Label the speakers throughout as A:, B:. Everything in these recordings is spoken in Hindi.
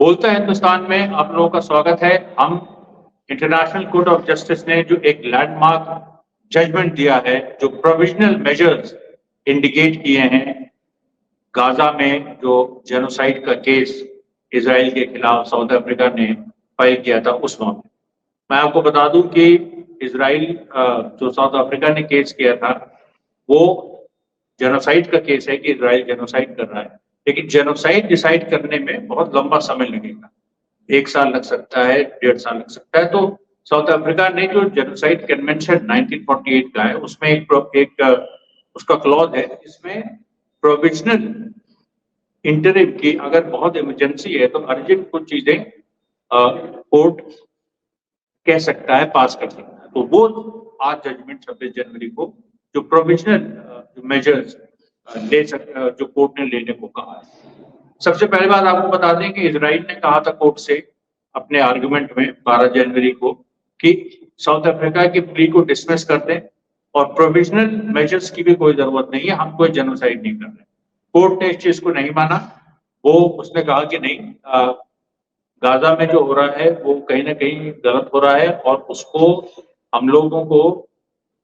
A: बोलता हिंदुस्तान में आप लोगों का स्वागत है। हम इंटरनेशनल कोर्ट ऑफ जस्टिस ने जो एक लैंडमार्क जजमेंट दिया है, जो प्रोविजनल मेजर्स इंडिकेट किए हैं गाजा में जो जेनोसाइड का केस इजराइल के खिलाफ साउथ अफ्रीका ने फाइल किया था उस मामले। मैं आपको बता दूं कि इजराइल जो साउथ अफ्रीका ने केस किया था वो जेनोसाइड का केस है कि इजराइल जेनोसाइड कर रहा है, लेकिन जेनोसाइड डिसाइड करने में बहुत लंबा समय लगेगा। 1 साल लग सकता है, 1.5 साल लग सकता है। तो साउथ अफ्रीका ने जो जेनोसाइड कन्वेंशन 1948 का है उसमें एक उसका क्लॉज है जिसमें प्रोविजनल इंटरिम की अगर बहुत इमरजेंसी है तो अर्जेंट कुछ चीजें कोर्ट कह सकता है, पास कर सकता है। तो वो आज जजमेंट 26 जनवरी को जो प्रोविजनल मेजर्स जो कोर्ट ने लेने को कहा है। सबसे पहले बात आपको बता दें कि इजराइल ने कहा था कोर्ट से अपने आर्गुमेंट में 12 जनवरी को कि साउथ अफ्रीका की प्ली को डिसमिस कर दें और प्रोविजनल मेजर्स की भी कोई जरूरत नहीं है, हम कोई जेनोसाइड नहीं कर रहे। कोर्ट ने इस चीज को नहीं माना। उसने कहा कि नहीं, गाजा में जो हो रहा है वो कहीं ना कहीं गलत हो रहा है और उसको हम लोगों को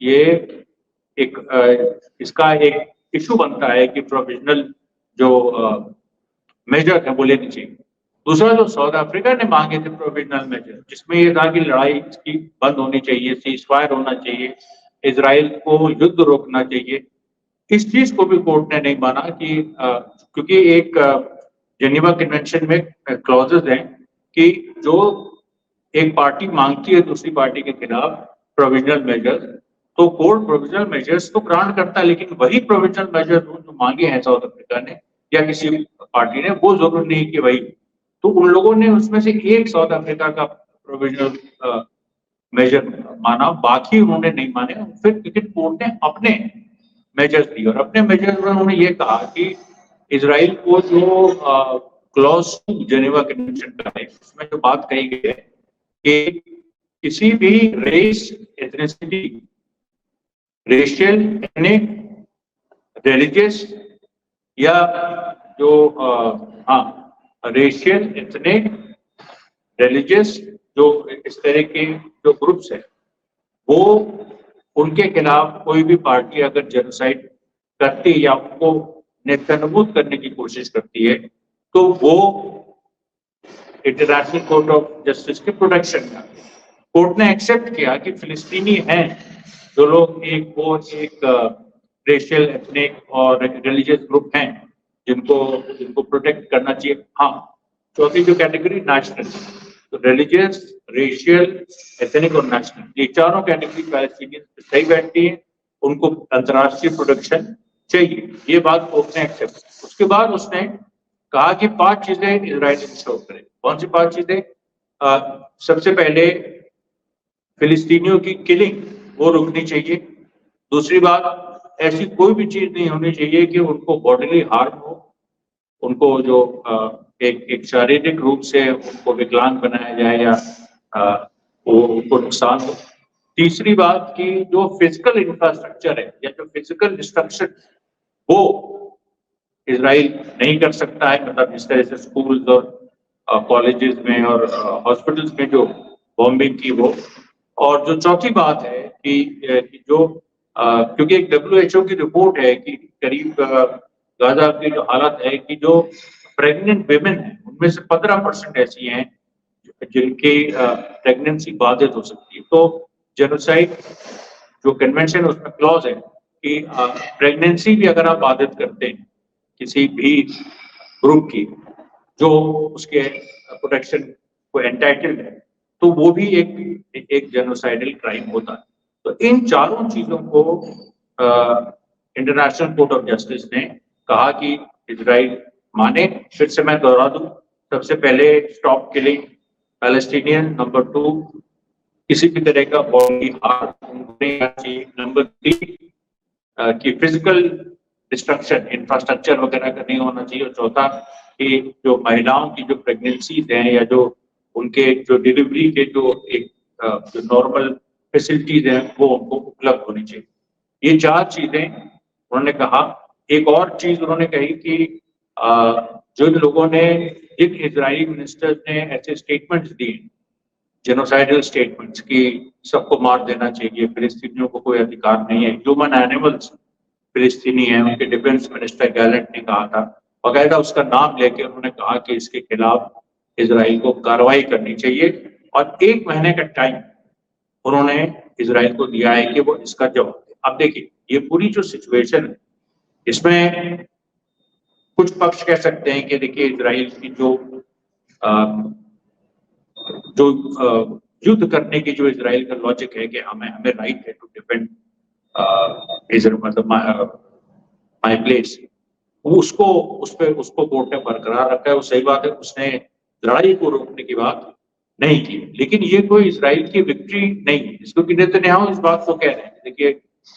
A: ये इसका एक इशू बनता है कि प्रोविजनल जो मेजर है वो लेनी चाहिए। दूसरा जो साउथ अफ्रीका ने मांगे थे प्रोविजनल मेजर, जिसमें ये था कि लड़ाई इसकी बंद होनी चाहिए, सीजफायर होना चाहिए, इजराइल को युद्ध रोकना चाहिए। इस चीज को भी कोर्ट ने नहीं माना कि क्योंकि एक जेनेवा कन्वेंशन में क्लॉजेस हैं कि जो एक पार्टी मांगती है दूसरी पार्टी के खिलाफ प्रोविजनल मेजर्स, तो कोर्ट प्रोविजनल मेजर्स को ग्रांट करता है, लेकिन वही प्रोविजनल मेजर जो मांगे हैं साउथ अफ्रीका ने या किसी पार्टी ने, वो जरूर नहीं कि वही। तो उन लोगों ने उसमें से एक साउथ अफ्रीका का प्रोविजनल मेजर माना, बाकी उन्होंने नहीं माने। फिर क्रिकेट कोर्ट ने अपने मेजर्स दिए और अपने मेजर्स में उन्होंने ये कहा कि इजराइल को जो क्लॉज 2 जेनेवा कन्वेंशन का है उसमें जो बात कही गई है कि किसी भी race, ethnicity, racial, ethnic, religious या जो रेशियल, एथनिक, रिलीजियस जो इस तरह के जो ग्रुप्स है वो उनके खिलाफ कोई भी पार्टी अगर जेनोसाइड करती है या उनको नेस्तनाबूद करने की कोशिश करती है तो वो इंटरनेशनल कोर्ट ऑफ जस्टिस के प्रोटेक्शन में। कोर्ट ने एक्सेप्ट किया कि फिलिस्तीनी हैं जो लोग एक रेशियल, एथनिक और रिलीजियस ग्रुप हैं जिनको प्रोटेक्ट करना चाहिए। हाँ, चौथी जो कैटेगरी नेशनल, तो रिलीजियस, रेशियल, एथनिक और नेशनल, ये चारों कैटेगरी पैलेस्टीनियन सही बैठती है, उनको अंतर्राष्ट्रीय प्रोटेक्शन चाहिए। ये बात कोर्ट ने एक्सेप्ट। उसके बाद उसने कहा कि 5 चीजें इजराइल इंश्योर करें। कौन सी 5 चीजें? सबसे पहले फिलिस्तीनियों की किलिंग वो रुकनी चाहिए। दूसरी बात, ऐसी कोई भी चीज नहीं होनी चाहिए कि उनको बॉडीली हार्म हो, उनको जो एक शारीरिक रूप से उनको विकलांग बनाया जाए या वो उनको नुकसान हो। तीसरी बात कि जो फिजिकल इंफ्रास्ट्रक्चर है या जो फिजिकल डिस्ट्रक्शन वो इजराइल नहीं कर सकता है, मतलब जिस तरह से स्कूल्स और कॉलेजेस में और हॉस्पिटल्स में जो बॉम्बिंग की वो। और जो चौथी बात है कि जो क्योंकि एक WHO की रिपोर्ट है कि करीब गाजा की जो हालत है कि जो प्रेग्नेंट विमेन है उनमें से 15% ऐसी हैं जिनकी प्रेगनेंसी बाधित हो सकती है। तो जेनोसाइड जो कन्वेंशन है उसमें क्लॉज है कि प्रेगनेंसी भी अगर आप बाधित करते हैं किसी भी ग्रुप की जो उसके प्रोटेक्शन को एंटाइटल्ड है, तो वो भी एक जेनोसाइडल क्राइम होता है। तो इन चारों चीजों को इंटरनेशनल कोर्ट ऑफ जस्टिस ने कहा कि इजराइल माने। फिर से मैं दोहरा दूं, सबसे पहले स्टॉप किलिंग पैलेस्टीनियन, नंबर 2 किसी भी तरह का बॉडी हार्म नहीं चाहिए, नंबर 3 कि फिजिकल डिस्ट्रक्शन, इंफ्रास्ट्रक्चर वगैरह का नहीं होना चाहिए, और चौथा कि जो महिलाओं की जो प्रेगनेंसीज हैं या जो उनके जो डिलीवरी के जो जो नॉर्मल फैसिलिटीज हैं वो उनको उपलब्ध होनी चाहिए। ये 4 चीजें उन्होंने कहा। एक और चीज उन्होंने कही कि जिन लोगों ने, जिन इजरायली मिनिस्टर्स ने ऐसे स्टेटमेंट्स दिए, जेनोसाइडल स्टेटमेंट्स कि सबको मार देना चाहिए, फिलिस्तीनियों को कोई अधिकार नहीं है, ह्यूमन एनिमल्स फिलिस्तीनी है, उनके डिफेंस मिनिस्टर गैलेंट ने कहा था, बाकायदा उसका नाम लेके उन्होंने कहा कि इसके खिलाफ इजराइल को कार्रवाई करनी चाहिए और 1 महीने का टाइम उन्होंने इजराइल को दिया है कि वो इसका जवाब दे। अब देखिए ये पूरी जो सिचुएशन है, इसमें कुछ पक्ष कह सकते हैं कि देखिए इजराइल की जो युद्ध करने की जो इजराइल का लॉजिक है कि हमें राइट है टू डिफेंड मतलब माय प्लेस, उसको कोर्ट ने बरकरार रखा है। वो सही बात है, उसने लड़ाई को रोकने की बात नहीं की, लेकिन ये कोई इजराइल की विक्ट्री नहीं है, क्योंकि नेतन्याहू इस बात को कह रहे हैं। देखिए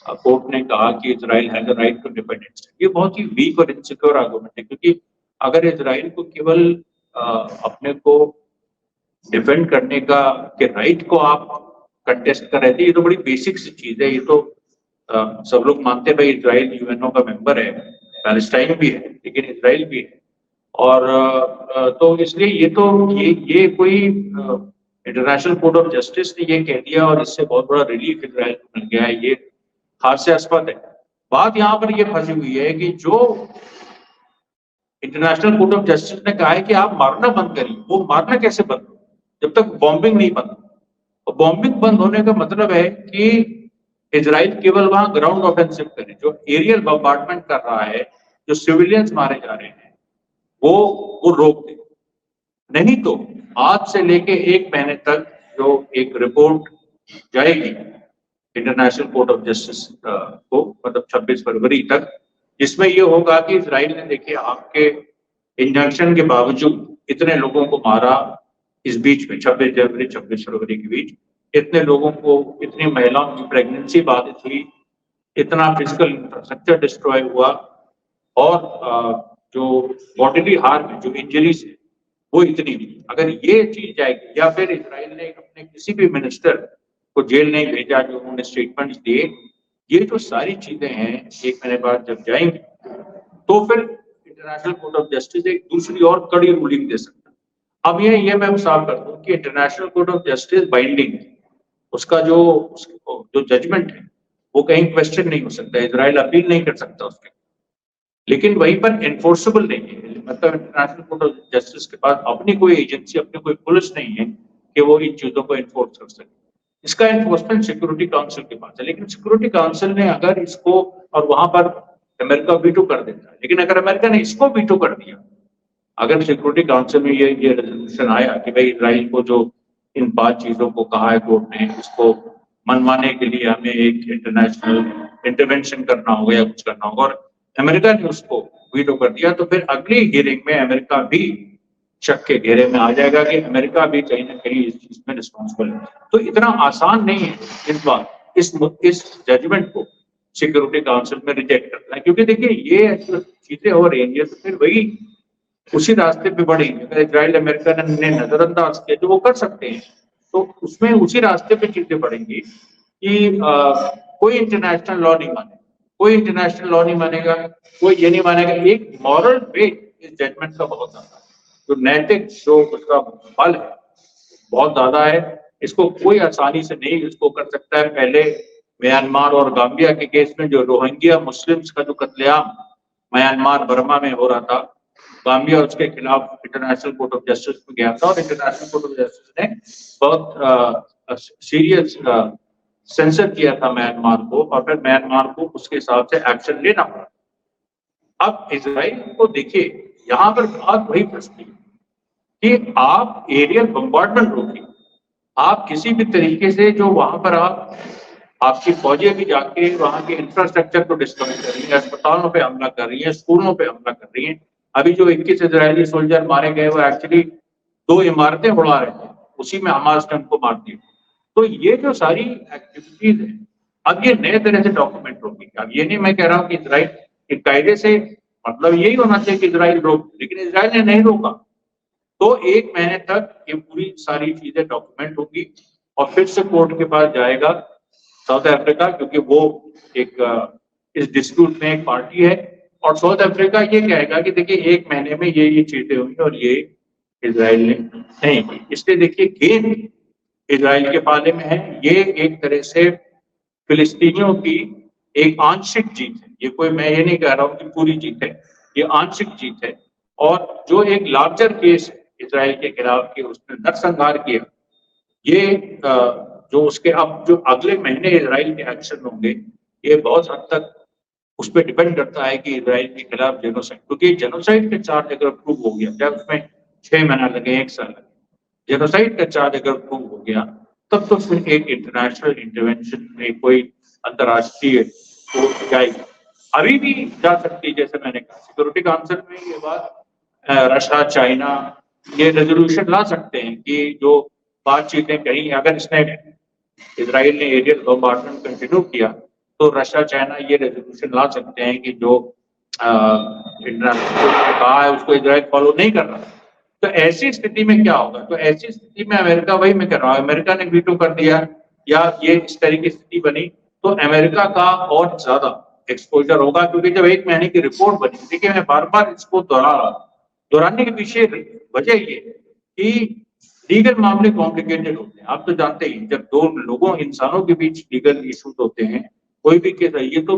A: कोर्ट ने कहा कि Israel has a right to defend itself. ये बहुत ही वीक और इनसिक्योर आर्गुमेंट है, क्योंकि अगर इजराइल को केवल अपने को डिफेंड करने का के राइट को आप कंटेस्ट कर रहे थे, ये तो बड़ी बेसिक सी चीज है। ये तो सब लोग मानते हैं भाई इजराइल यूएनओ का मेंबर है, पैलेस्टाइन भी है, लेकिन इजराइल भी है, और तो इसलिए ये कोई इंटरनेशनल कोर्ट ऑफ जस्टिस ने ये कह दिया और इससे बहुत बड़ा रिलीफ इजराइल को मिल गया है, ये हास्यास्पद है। बात यहाँ पर ये फंसी हुई है कि जो इंटरनेशनल कोर्ट ऑफ जस्टिस ने कहा है कि आप मारना बंद करिए, वो मारना कैसे बंद हो जब तक बॉम्बिंग नहीं बंद हो। और बॉम्बिंग बंद होने का मतलब है कि इजराइल केवल वहां ग्राउंड ऑफेंसिव करे, जो एरियल बम्बार्डमेंट कर रहा है, जो सिविलियंस मारे जा रहे हैं, वो रोक दे। नहीं तो आज से लेके 1 महीने तक जो एक रिपोर्ट जाएगी इंटरनेशनल कोर्ट ऑफ जस्टिस को, मतलब 26 फरवरी तक, जिसमें ये होगा कि इजराइल ने देखिए आपके इंजंक्शन के बावजूद इतने लोगों को मारा, इस बीच में 26 जनवरी 26 फरवरी के बीच इतने लोगों को, इतनी महिलाओं की प्रेगनेंसी बाधित हुई, इतना फिजिकल इंफ्रास्ट्रक्चर डिस्ट्रॉय हुआ, और जो बॉडीली हार्म, जो इंजरीज है, वो इतनी हुई। अगर ये चीज जाएगी, या फिर इजराइल ने अपने किसी भी मिनिस्टर को जेल नहीं भेजा जो उन्होंने स्टेटमेंट्स दिए, ये जो सारी चीजें हैं 1 महीने बाद जब जाएंगी, तो फिर इंटरनेशनल कोर्ट ऑफ जस्टिस एक दूसरी और कड़ी रूलिंग दे सकता है। अब ये मैं साफ कर दूं कि international court of justice binding है, उसका जो जजमेंट है वो कहीं क्वेश्चन नहीं हो सकता, इजराइल अपील नहीं कर सकता उसके, लेकिन वहीं पर एनफोर्सेबल नहीं है। मतलब इंटरनेशनल कोर्ट ऑफ जस्टिस के पास अपनी कोई एजेंसी, अपनी कोई पुलिस नहीं है कि वो इन चीजों को एनफोर्स कर सके। इसका एनफोर्समेंट सिक्योरिटी काउंसिल के पास है, लेकिन सिक्योरिटी काउंसिल ने अगर इसको, और वहां पर अमेरिका वीटो कर देता है, लेकिन अगर अमेरिका ने इसको वीटो कर दिया, अगर सिक्योरिटी काउंसिल में ये रेजोल्यूशन आया कि भाई इजराइल को जो इन 5 चीजों को कहा है कोर्ट ने, इसको मनवाने के लिए हमें एक इंटरनेशनल इंटरवेंशन करना होगा या कुछ करना होगा, और अमेरिका ने उसको वीटो कर दिया, तो फिर अगली हियरिंग में अमेरिका भी शक के घेरे में आ जाएगा कि अमेरिका भी कहीं ना कहीं इस चीज में रिस्पॉन्सिबल है। तो इतना आसान नहीं है इस बार इस जजमेंट को सिक्योरिटी काउंसिल में रिजेक्ट करना है, क्योंकि देखिए ये चीजें हो रही हैं, तो फिर वही उसी रास्ते पे बढ़ेंगे। अगर इजराइल अमेरिका ने नजरअंदाज किया जो वो कर सकते हैं, तो उसमें उसी रास्ते पे चीजें बढ़ेंगी कि कोई इंटरनेशनल लॉ नहीं मानेगा, कोई इंटरनेशनल लॉ नहीं मानेगा, कोई ये नहीं मानेगा। एक मॉरल वेट इस जजमेंट का बहुत ज्यादा है, जो नैतिक जो उसका बल है बहुत ज्यादा है। इसको कोई आसानी से नहीं इसको कर सकता है। पहले म्यांमार और गाम्बिया के केस में जो रोहिंग्या मुस्लिम्स का जो कत्लेआम म्यांमार बर्मा में हो रहा था, गाम्बिया उसके खिलाफ इंटरनेशनल कोर्ट ऑफ जस्टिस में गया था, और इंटरनेशनल कोर्ट ऑफ जस्टिस ने बहुत सीरियस सेंसर किया था म्यांमार को, और फिर म्यांमार को उसके हिसाब से एक्शन लेना पड़ा। अब इजराइल को देखिए, यहाँ पर बात वही फंसती है कि आप एरियल बम्बार्डमेंट रोकिए, आप किसी भी तरीके से जो वहां पर आपकी फौजें भी जाके वहां के इंफ्रास्ट्रक्चर को डिस्ट्रॉय कर रही है, अस्पतालों पे हमला कर रही है, स्कूलों पे हमला कर रही है। अभी जो 21 इजरायली सोल्जर मारे गए वो एक्चुअली 2 इमारतें उड़ा रहे थे, उसी में हमास ने उनको मार दिया। तो ये जो सारी एक्टिविटीज है, अब ये नए तरह से डॉक्यूमेंट होगी। अब ये नहीं मैं कह रहा हूँ कि इजराइल के कायदे से मतलब यही होना चाहिए कि इजराइल रोक, लेकिन इजराइल ने नहीं रोका, तो 1 महीने तक ये पूरी सारी चीजें डॉक्यूमेंट होगी, और फिर से कोर्ट के पास जाएगा साउथ अफ्रीका, क्योंकि वो एक इस डिस्प्यूट में एक पार्टी है, और साउथ अफ्रीका ये कहेगा कि देखिए 1 महीने में ये चीजें हुई और ये इजराइल ने नहीं की। इसलिए देखिए गेंद इजराइल के पाले में है। ये एक तरह से फिलिस्तीनियों की एक आंशिक जीत है। ये कोई, मैं ये नहीं कह रहा हूँ कि पूरी जीत है, ये आंशिक जीत है। और जो एक लार्जर केस है इजराइल के खिलाफ कि उसने नरसंहार किया, ये जो उसके अब जो अगले महीने इजराइल के एक्शन होंगे, ये बहुत हद तक उस पर डिपेंड करता है कि इजराइल के खिलाफ जेनोसाइड, क्योंकि जेनोसाइड का चार्ज अगर प्रूव हो गया, चाहे उसमें 6 महीना लगे, 1 साल लगे, जेनोसाइड का चार्ज अगर प्रूव हो गया, तब तो फिर एक इंटरनेशनल इंटरवेंशन में कोई अंतर्राष्ट्रीय कोर्ट जाएगी। अभी भी जा सकती है, जैसे मैंने कहा सिक्योरिटी काउंसिल में ये बात रशिया, चाइना ये रेजोल्यूशन ला सकते हैं कि जो बातचीतें कहीं अगर इसने इजराइल ने एरियल बॉम्बार्डमेंट कंटिन्यू किया, तो रशिया, चाइना ये रेजोल्यूशन ला सकते हैं कि जो इंटरनेशनल ने कहा है उसको इजराइल फॉलो नहीं कर रहा। तो ऐसी स्थिति में क्या होगा? तो ऐसी स्थिति में अमेरिका, वही मैं कह रहा हूँ, अमेरिका ने वीटो कर दिया या ये इस तरह की स्थिति बनी, तो अमेरिका का और ज्यादा एक्सपोजर होगा। क्योंकि जब 1 महीने की रिपोर्ट बनी, देखिए मैं बार बार इसको दोहराने के पीछे वजह ये कि लीगल मामले कॉम्प्लिकेटेड होते हैं। आप तो जानते ही, जब 2 लोगों, इंसानों के बीच लीगल इश्यूज होते हैं, कोई भी केस है, ये तो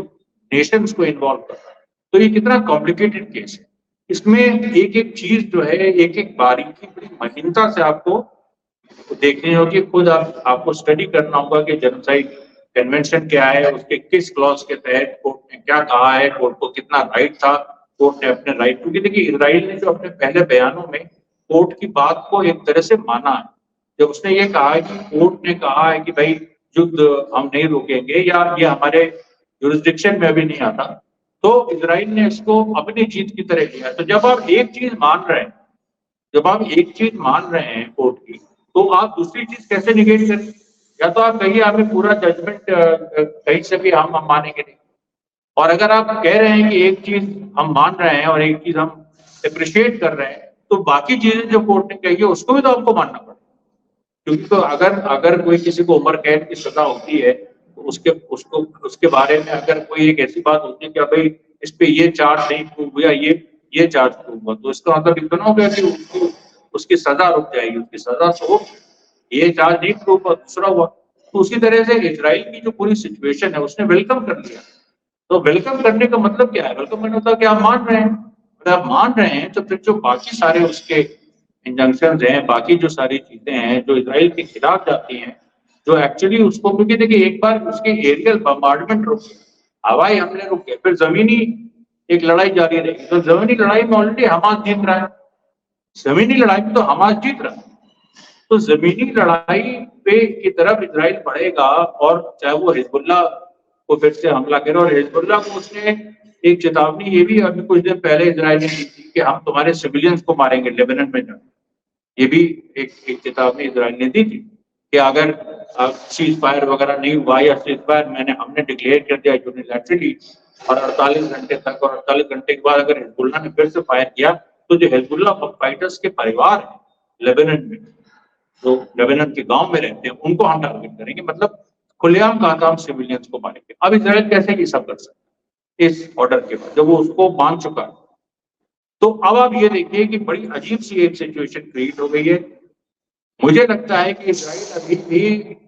A: नेशंस को इन्वॉल्व कर रहा है, तो ये कितना कॉम्प्लिकेटेड केस है। इसमें एक एक चीज जो है, एक एक बारीकी बड़ी महीनता से आपको देखनी होगी। खुद आपको स्टडी करना होगा कि जेनोसाइड कन्वेंशन क्या है, उसके किस क्लॉज के तहत कोर्ट ने क्या कहा है, कोर्ट को कितना राइट था, कोर्ट ने अपने राइट, क्योंकि देखिए इजराइल ने जो अपने पहले बयानों में कोर्ट की बात को एक तरह से माना है। जब उसने ये कहा है कि कोर्ट ने कहा है कि भाई युद्ध हम नहीं रोकेंगे या ये हमारे जुरिस्डिक्शन में अभी नहीं आता, तो इजराइल ने इसको अपनी जीत की तरह लिया। तो जब आप एक चीज मान रहे हैं, जब आप एक चीज मान रहे हैं कोर्ट की, तो आप दूसरी चीज कैसे निगेट करें? या तो आप कहिए हमें पूरा जजमेंट कहीं से भी हम मानेंगे नहीं, और अगर आप कह रहे हैं कि एक चीज हम मान रहे हैं और एक चीज हम अप्रिशिएट कर रहे हैं, तो बाकी चीजें जो कोर्ट ने कही है उसको भी तो आपको मानना पड़ेगा। क्योंकि तो अगर अगर कोई किसी को उम्र कैद की सजा होती है, तो उसके बारे में अगर कोई एक ऐसी बात होती है कि भाई इस पे ये चार्ज नहीं प्रूव हुआ, ये चार्ज प्रूव हुआ, तो इसका मतलब इतना हो गया कि उसकी सजा रुक जाएगी, उसकी सजा तो ये चार्ज नहीं प्रूव हुआ, दूसरा हुआ। तो उसी तरह से इजराइल की जो पूरी सिचुएशन है उसने वेलकम कर लिया। तो वेलकम करने का मतलब क्या है? वेलकम करने का कि आप मान रहे हैं। अगर आप मान रहे हैं तो फिर जो बाकी सारे उसके इंजंक्शंस हैं, बाकी जो सारी चीजें हैं जो इजराइल के खिलाफ जाती हैं, जो एक्चुअली उसको, क्योंकि देखिए एक बार उसके एरियल बम्बार्डमेंट रुक गए, हवाई हमले रुक गए, फिर जमीनी एक लड़ाई जारी रहेगी। तो जमीनी लड़ाई में ऑलरेडी हमास जीत रहा है, जमीनी लड़ाई में तो हमास जीत रहा है, तो जमीनी लड़ाई पे की तरफ इजराइल बढ़ेगा, और चाहे वो हिजबुल्लाह को फिर से हमला करे। और हिजबुल्लाह को उसने एक चेतावनी ये भी अभी कुछ दिन पहले इजराइल ने दी थी कि हम तुम्हारे सिविलियंस को मारेंगे लेबनान में जाकर। ये भी एक चेतावनी इजराइल ने दी थी कि अगर सीज फायर वगैरह नहीं हुआ, या सीज फायर हमने डिक्लेयर कर दिया यूनिलैटरली और 48 घंटे तक, और 48 घंटे के बाद अगर हिजबुल्लाह ने फिर से फायर किया, तो जो हिजबुल्लाह फाइटर्स के परिवार है लेबनान में, जो लेबनान के गांव में रहते हैं, उनको हम टारगेट करेंगे। मतलब खुलेआम काम सिविलियंस को मारेंगे। अब इजराइल कैसे ये सब कर सकता है इस ऑर्डर के बाद, जब वो उसको मान चुका है? तो अब आप ये देखिए कि बड़ी अजीब सी एक सिचुएशन क्रिएट हो गई है। मुझे लगता है कि इजराइल अभी भी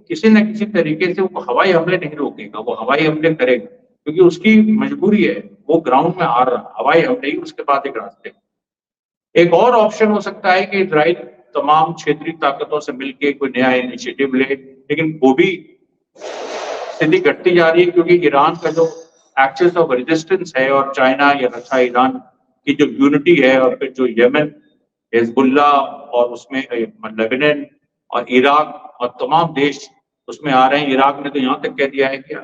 A: किसी न किसी तरीके से वो हवाई हमले नहीं रोकेगा, वो हवाई हमले करेगा, क्योंकि उसकी मजबूरी है, वो ग्राउंड में आ रहा, हवाई हमले ही उसके बाद एक रास्ते। एक और ऑप्शन हो सकता है कि इजराइल तमाम क्षेत्रीय ताकतों से मिलकर कोई नया इनिशिएटिव ले, लेकिन वो भी स्थिति घटती जा रही है, क्योंकि ईरान का जो एक्सेस ऑफ रेजिस्टेंस है, और चाइना या रशिया ईरान की जो यूनिटी है, और फिर जो यमन, हिजबुल्लाह और उसमें लेबनान और इराक और तमाम देश उसमें आ रहे हैं। इराक ने तो यहाँ तक कह दिया है कि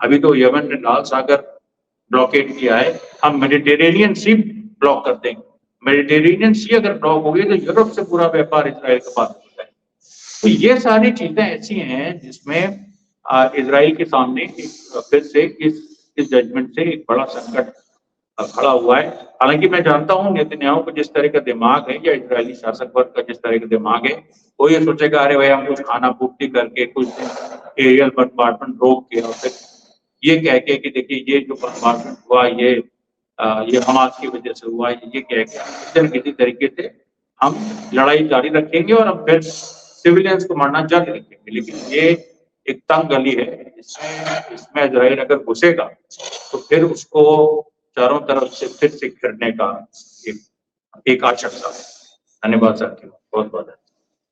A: अभी तो यमन ने लाल सागर ब्लॉकेट किया है, हम मेडिटेरेनियन सी ब्लॉक कर देंगे। मेडिटेरेनियन सी अगर ब्लॉक हो गई तो यूरोप से पूरा व्यापार इजराइल के पास होता है। तो ये सारी चीजें ऐसी हैं जिसमें इजराइल के सामने फिर से इस जजमेंट से एक बड़ा संकट खड़ा हुआ है। हालांकि मैं जानता हूं नेतन्याहू को जिस तरह का दिमाग है, या इजरायली शासक वर्ग का जिस तरह का दिमाग है, वो ये सोचेगा अरे भाई हम कुछ खाना पूर्ति करके कुछ दिन एरियल बम्बार्डमेंट रोक के, और फिर ये कह के कि देखिए ये जो बम्बार्डमेंट हुआ ये ये हमास की वजह से हुआ है, ये कह के किसी न किसी तरीके से हम लड़ाई जारी रखेंगे और हम फिर सिविलियंस को मारना जारी रखेंगे। लेकिन ये एक तंग गली है, इसमें इजराइल अगर घुसेगा तो फिर उसको चारों तरफ से फिर से घेरने का एक आशंका है। धन्यवाद साथियों, बहुत बहुत।